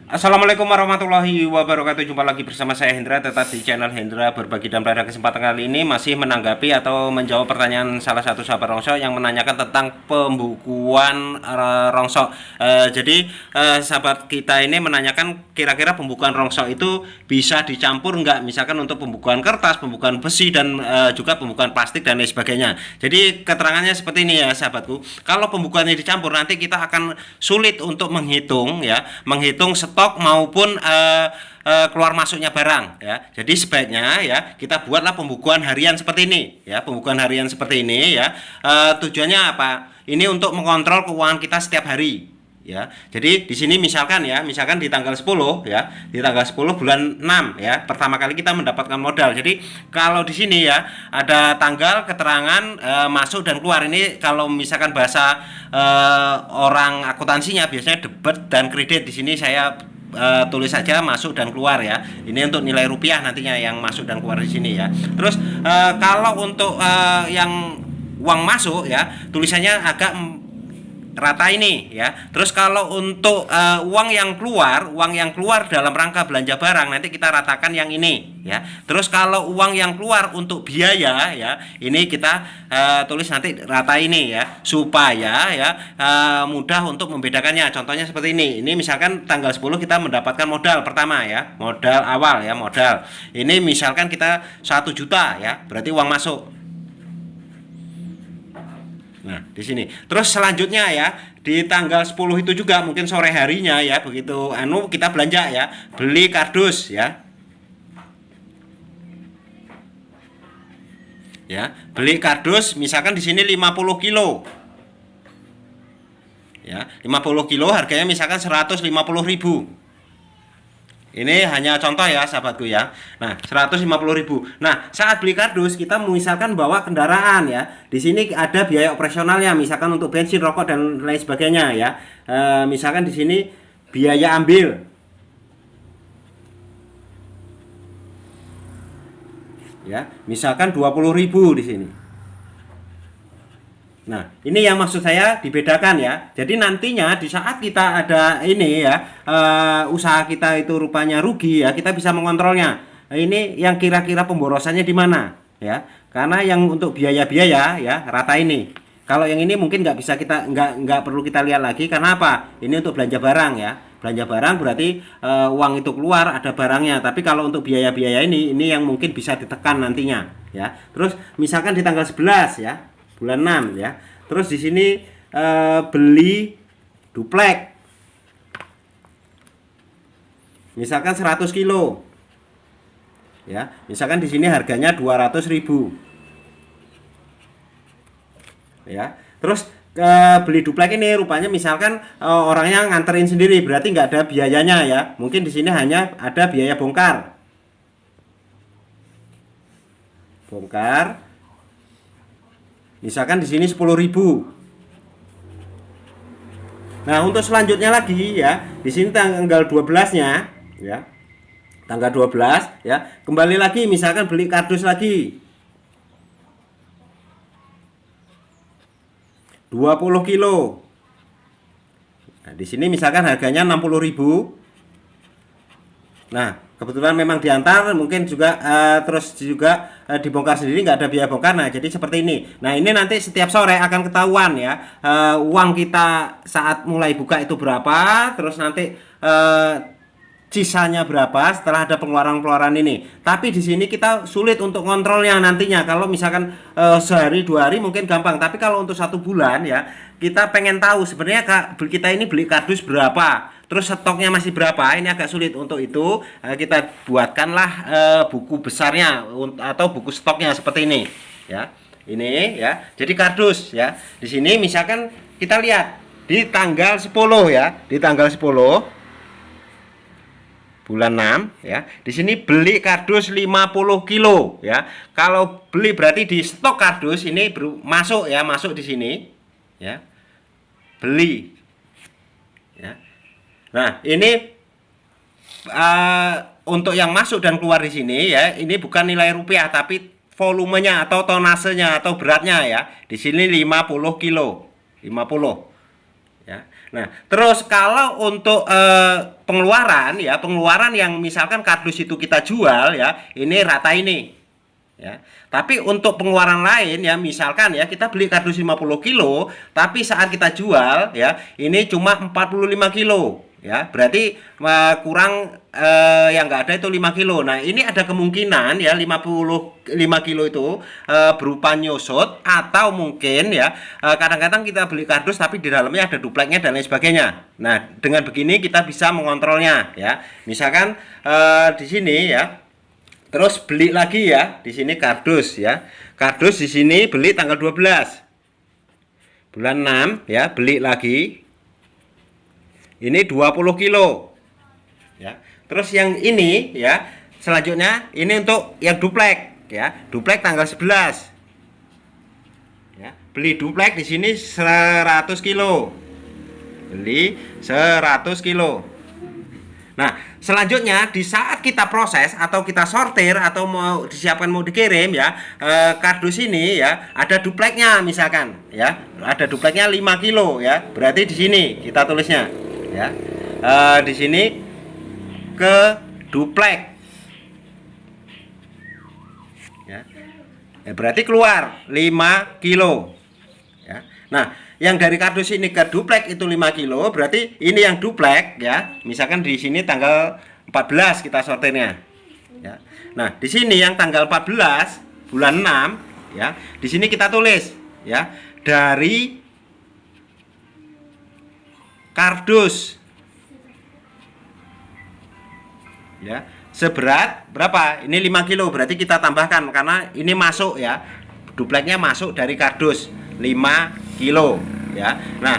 Assalamualaikum warahmatullahi wabarakatuh. Jumpa lagi bersama saya Hendra, tetap di channel Hendra Berbagi. Dan pada kesempatan kali ini masih menanggapi atau menjawab pertanyaan salah satu sahabat Rongso yang menanyakan tentang pembukuan Rongso. Sahabat kita ini menanyakan kira-kira pembukuan Rongso itu bisa dicampur nggak, misalkan untuk pembukuan kertas, pembukuan besi, dan juga pembukuan plastik dan lain sebagainya. Jadi keterangannya seperti ini ya sahabatku. Kalau pembukuannya dicampur, nanti kita akan sulit untuk menghitung ya, menghitung stok maupun keluar masuknya barang ya. Jadi sebaiknya ya kita buatlah pembukuan harian seperti ini ya, pembukuan harian seperti ini ya. Tujuannya apa? Ini untuk mengontrol keuangan kita setiap hari ya. Jadi di sini misalkan ya, misalkan di tanggal 10 ya, di tanggal 10 bulan 6 ya, pertama kali kita mendapatkan modal. Jadi kalau di sini ya ada tanggal, keterangan masuk dan keluar. Ini kalau misalkan bahasa orang akuntansinya biasanya debit dan kredit. Di sini saya tulis saja masuk dan keluar ya. Ini untuk nilai rupiah nantinya yang masuk dan keluar di sini ya. Terus kalau untuk yang uang masuk ya, tulisannya agak rata ini ya. Terus kalau untuk uang yang keluar dalam rangka belanja barang, nanti kita ratakan yang ini ya. Terus kalau uang yang keluar untuk biaya ya, ini kita tulis nanti rata ini ya, supaya ya mudah untuk membedakannya. Contohnya seperti ini. Ini misalkan tanggal 10 kita mendapatkan modal pertama ya, modal awal ya, modal. Ini misalkan kita 1 juta ya, berarti uang masuk. Nah, di sini. Terus selanjutnya ya, di tanggal 10 itu juga mungkin sore harinya ya, begitu kita belanja ya, beli kardus ya. Ya, beli kardus misalkan di sini 50 kilo. Ya, 50 kilo harganya misalkan 150.000. Ini hanya contoh ya sahabatku ya. Nah, 150.000. Nah, saat beli kardus kita misalkan bawa kendaraan ya. Di sini ada biaya operasionalnya, misalkan untuk bensin, rokok dan lain sebagainya ya. Misalkan di sini biaya ambil. Ya, misalkan 20.000 di sini. Nah, ini yang maksud saya dibedakan ya. Jadi nantinya di saat kita ada ini ya, usaha kita itu rupanya rugi ya, kita bisa mengontrolnya. Nah, ini yang kira-kira pemborosannya di mana ya? Karena yang untuk biaya-biaya ya rata ini. Kalau yang ini mungkin nggak bisa kita nggak perlu kita lihat lagi, karena apa? Ini untuk belanja barang ya. Belanja barang berarti uang itu keluar, ada barangnya. Tapi kalau untuk biaya-biaya ini yang mungkin bisa ditekan nantinya ya. Terus misalkan di tanggal 11 ya, bulan 6 ya. Terus di sini beli duplek. Misalkan 100 kilo. Ya, misalkan di sini harganya 200.000. Ya. Terus beli duplek ini rupanya misalkan orangnya nganterin sendiri, berarti nggak ada biayanya ya. Mungkin di sini hanya ada biaya bongkar. Bongkar. Misalkan di sini 10.000. Nah, untuk selanjutnya lagi ya, di sini tanggal 12-nya ya. Tanggal 12 ya. Kembali lagi misalkan beli kardus lagi. 20 kilo. Nah, di sini misalkan harganya 60.000. Nah, kebetulan memang diantar, mungkin juga terus juga dibongkar sendiri, nggak ada biaya bongkar. Nah, jadi seperti ini. Nah, ini nanti setiap sore akan ketahuan ya, uang kita saat mulai buka itu berapa, terus nanti sisanya berapa setelah ada pengeluaran-pengeluaran ini. Tapi di sini kita sulit untuk kontrolnya nantinya. Kalau misalkan sehari 2 hari mungkin gampang, tapi kalau untuk 1 bulan ya, kita pengen tahu sebenarnya kita ini beli kardus berapa, terus stoknya masih berapa. Ini agak sulit. Untuk itu kita buatkanlah buku besarnya atau buku stoknya seperti ini ya. Ini ya. Jadi kardus ya. Di sini misalkan kita lihat di tanggal 10 ya, di tanggal 10 bulan 6 ya. Di sini beli kardus 50 kilo ya. Kalau beli berarti di stok kardus ini masuk ya, masuk di sini ya. Beli. Ya. Nah, ini untuk yang masuk dan keluar di sini ya, ini bukan nilai rupiah tapi volumenya atau tonasenya atau beratnya ya. Di sini 50 kilo. 50 ya. Nah, terus kalau untuk pengeluaran ya, pengeluaran yang misalkan kardus itu kita jual ya, ini rata ini ya. Tapi untuk pengeluaran lain ya, misalkan ya kita beli kardus 50 kilo tapi saat kita jual ya ini cuma 45 kilo ya, berarti kurang yang nggak ada itu 5 kilo. Nah ini ada kemungkinan ya 55 kilo itu berupa nyusut, atau mungkin ya kadang-kadang kita beli kardus tapi di dalamnya ada dupleknya dan lain sebagainya. Nah dengan begini kita bisa mengontrolnya ya. Misalkan di sini ya, terus beli lagi ya, di sini kardus ya. Kardus di sini beli tanggal 12 bulan 6 ya, beli lagi. Ini 20 kilo. Ya. Terus yang ini ya, selanjutnya ini untuk yang duplek ya. Duplek tanggal 11. Ya, beli duplek di sini 100 kilo. Beli 100 kilo. Nah, selanjutnya di saat kita proses atau kita sortir atau mau disiapkan mau dikirim ya, kardus ini ya ada dupleknya misalkan ya, ada dupleknya 5 kilo ya. Berarti di sini kita tulisnya ya. Di sini ke duplek. Ya. Berarti keluar 5 kilo. Ya. Nah, yang dari kardus ini ke duplek itu 5 kilo, berarti ini yang duplek ya. Misalkan di sini tanggal 14 kita sortirnya. Ya. Nah, di sini yang tanggal 14 bulan 6 ya. Di sini kita tulis ya, dari kardus ya seberat berapa? Ini 5 kilo, berarti kita tambahkan karena ini masuk ya. Dupleknya masuk dari kardus 5 kilo ya. Nah,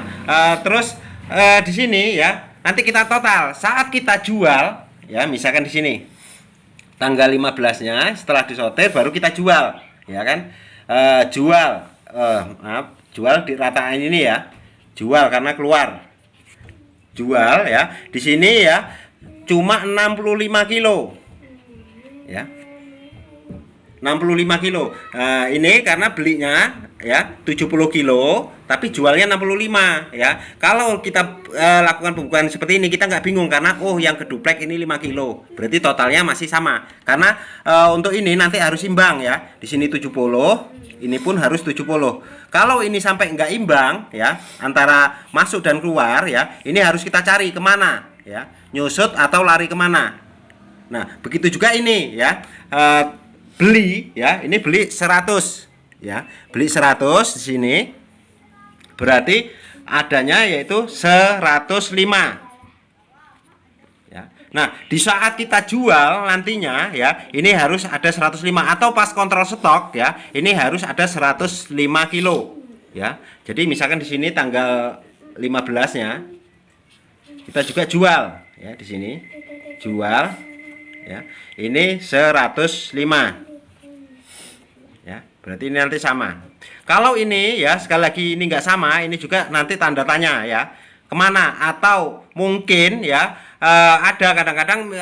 terus di sini ya, nanti kita total saat kita jual ya, misalkan di sini tanggal 15-nya setelah disortir baru kita jual ya kan. Jual di rataan ini ya. Jual karena keluar. Jual ya. Di sini ya cuma 65 kilo. Ya. 65 kilo. Nah, ini karena belinya ya 70 kilo tapi jualnya 65 ya. Kalau kita lakukan pembukuan seperti ini kita nggak bingung karena oh yang keduplek ini 5 kilo. Berarti totalnya masih sama. Karena untuk ini nanti harus imbang ya. Di sini 70, ini pun harus 70. Kalau ini sampai nggak imbang ya antara masuk dan keluar ya, ini harus kita cari kemana ya, nyusut atau lari kemana. Nah begitu juga ini ya, beli ya, ini beli 100 ya, beli 100 di sini berarti adanya yaitu 105 ya. Nah di saat kita jual nantinya ya, ini harus ada 105, atau pas kontrol stok ya, ini harus ada 105 kilo ya. Jadi misalkan di sini tanggal 15-nya kita juga jual ya, di sini jual ya, ini 105 ya, berarti ini nanti sama. Kalau ini ya sekali lagi ini nggak sama, ini juga nanti tanda tanya ya, kemana, atau mungkin ya ada kadang-kadang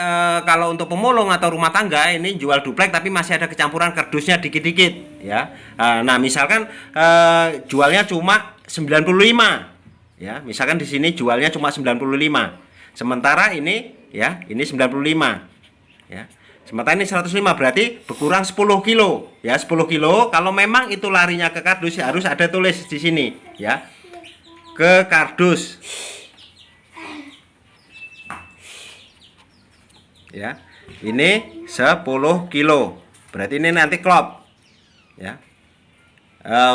kalau untuk pemulung atau rumah tangga ini jual duplek tapi masih ada kecampuran kardusnya dikit-dikit ya. Nah misalkan jualnya cuma 95 ya, misalkan di sini jualnya cuma 95, sementara ini ya ini 95 ya. Sementara ini 105, berarti berkurang 10 kilo ya, 10 kilo. Kalau memang itu larinya ke kardus ya harus ada tulis di sini ya, ke kardus ya. Ini 10 kilo, berarti ini nanti klop ya.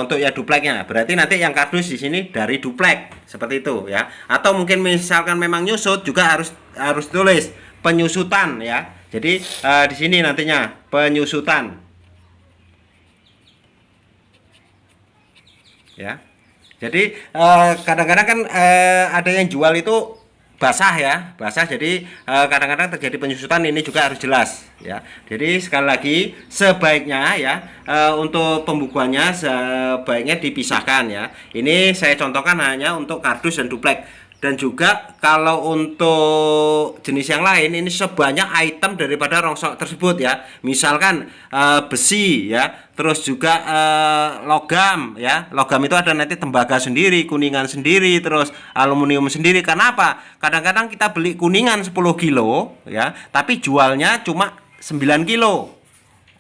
Untuk ya dupleknya, berarti nanti yang kardus di sini dari duplek seperti itu ya. Atau mungkin misalkan memang nyusut juga harus tulis penyusutan ya. Jadi di sini nantinya penyusutan ya. Jadi kadang-kadang kan ada yang jual itu basah ya, basah. Jadi kadang-kadang terjadi penyusutan, ini juga harus jelas ya. Jadi sekali lagi sebaiknya ya untuk pembukuannya sebaiknya dipisahkan ya. Ini saya contohkan hanya untuk kardus dan duplek. Dan juga kalau untuk jenis yang lain ini sebanyak item daripada rongsok tersebut ya. Misalkan besi ya, terus juga logam ya. Logam itu ada nanti tembaga sendiri, kuningan sendiri, terus aluminium sendiri. Karena apa? Kadang-kadang kita beli kuningan 10 kilo ya, tapi jualnya cuma 9 kilo.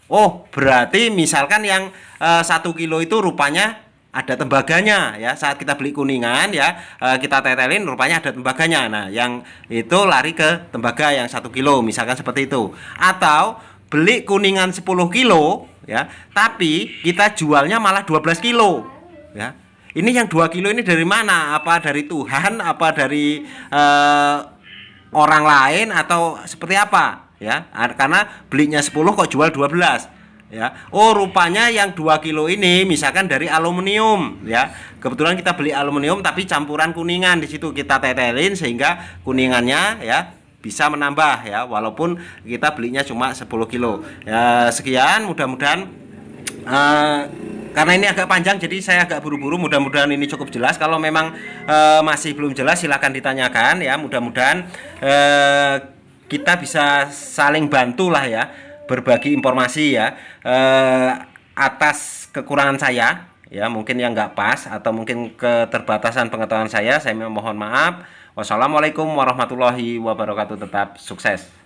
Oh, berarti misalkan yang 1 kilo itu rupanya ada tembaganya ya. Saat kita beli kuningan ya, kita tetelin rupanya ada tembaganya. Nah, yang itu lari ke tembaga yang 1 kilo misalkan seperti itu. Atau beli kuningan 10 kilo ya, tapi kita jualnya malah 12 kilo ya. Ini yang 2 kilo ini dari mana? Apa dari Tuhan? Apa dari orang lain atau seperti apa ya? Karena belinya 10 kok jual 12 ya. Oh, rupanya yang 2 kilo ini misalkan dari aluminium ya. Kebetulan kita beli aluminium tapi campuran kuningan, di situ kita tetelin sehingga kuningannya ya bisa menambah ya, walaupun kita belinya cuma 10 kilo ya. Sekian, mudah-mudahan karena ini agak panjang jadi saya agak buru-buru, mudah-mudahan ini cukup jelas. Kalau memang masih belum jelas silahkan ditanyakan ya. Mudah-mudahan kita bisa saling bantu lah ya, berbagi informasi ya, atas kekurangan saya ya, mungkin yang nggak pas atau mungkin keterbatasan pengetahuan saya mohon maaf. Wassalamualaikum warahmatullahi wabarakatuh. Tetap sukses.